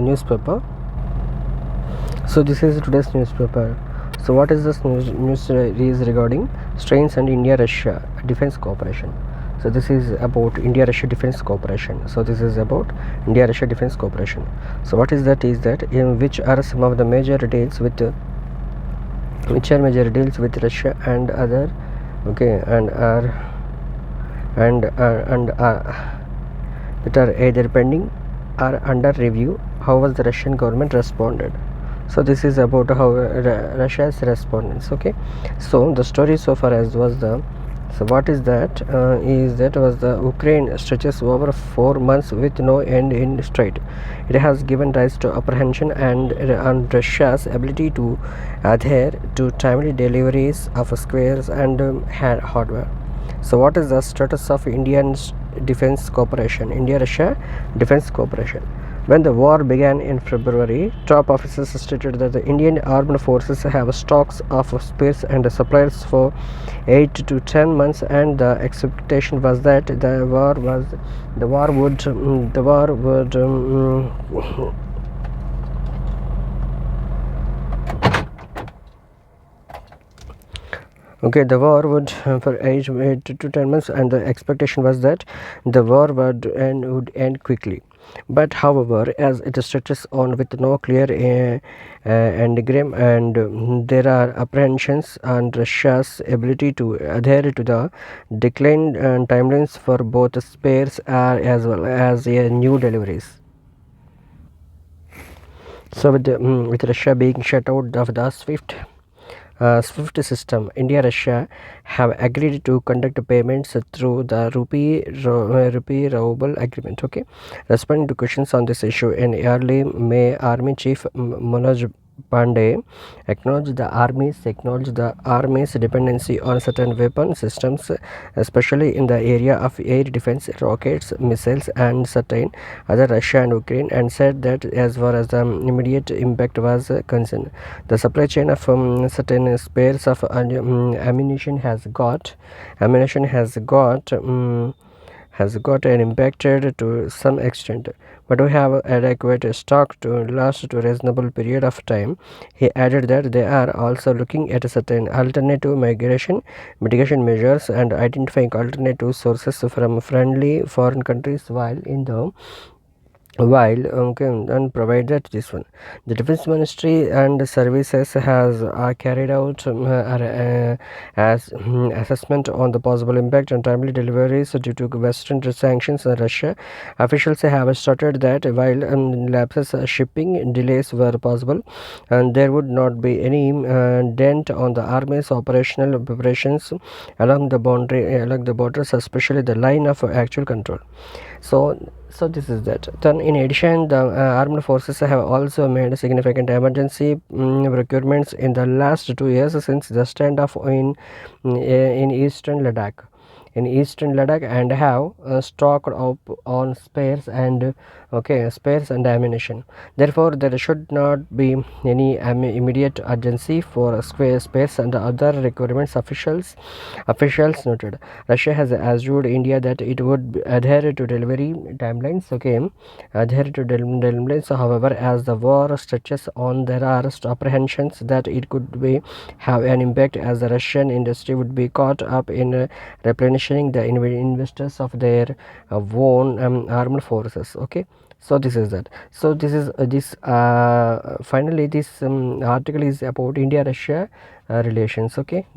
newspaper. So this is today's newspaper. So what is this news is regarding strains and India-Russia defense cooperation. So this is about India-Russia defense cooperation. So this is about India-Russia defense cooperation. So what is that? Is that in which are some of the major deals with Russia and other, okay, and that are either pending or under review. How was the Russian government responded? So this is about how Russia's response. Okay, so the story so far as was the, so what is that? Is that was the Ukraine stretches over 4 months with no end in sight. It has given rise to apprehension and on Russia's ability to adhere to timely deliveries of squares and hardware. So what is the status of Indian defense cooperation, India-Russia defense cooperation? When the war began in February, top officers stated that the Indian armed forces have stocks of spares and supplies for 8 to 10 months, and the expectation was that the war would okay, the war would for 8 to 10 months, and the expectation was that the war would end quickly. But however, as it stretches on with no clear endgame, and there are apprehensions on Russia's ability to adhere to the declined timelines for both spares as well as new deliveries. So with Russia being shut out of the SWIFT system, India-Russia have agreed to conduct payments through the rupee ruble agreement. Okay, responding to questions on this issue in early May, Army Chief Manoj Pandey acknowledged the army's dependency on certain weapon systems, especially in the area of air defense, rockets, missiles, and certain other Russia and Ukraine, and said that as far as the immediate impact was concerned, the supply chain of certain spares of ammunition has got an impacted to some extent, but we have adequate stock to last to a reasonable period of time. He added that they are also looking at certain alternative mitigation measures and identifying alternative sources from friendly foreign countries and provided this one. The Defense Ministry and Services has carried out assessment on the possible impact on timely deliveries due to Western sanctions on Russia. Officials have stated that while lapses shipping delays were possible, and there would not be any dent on the Army's operational preparations along the borders, especially the line of actual control. So this is that. Then in addition, the armed forces have also made significant emergency procurements in the last 2 years since the standoff in eastern Ladakh. And have stocked up on spares and ammunition. Therefore, there should not be any immediate urgency for spares and other requirements. Officials noted. Russia has assured India that it would adhere to delivery timelines. However, as the war stretches on, there are apprehensions that it could have an impact, as the Russian industry would be caught up in replenishing the investors of their own armed forces. Okay, so this is that. So this is finally this article is about India-Russia relations. Okay.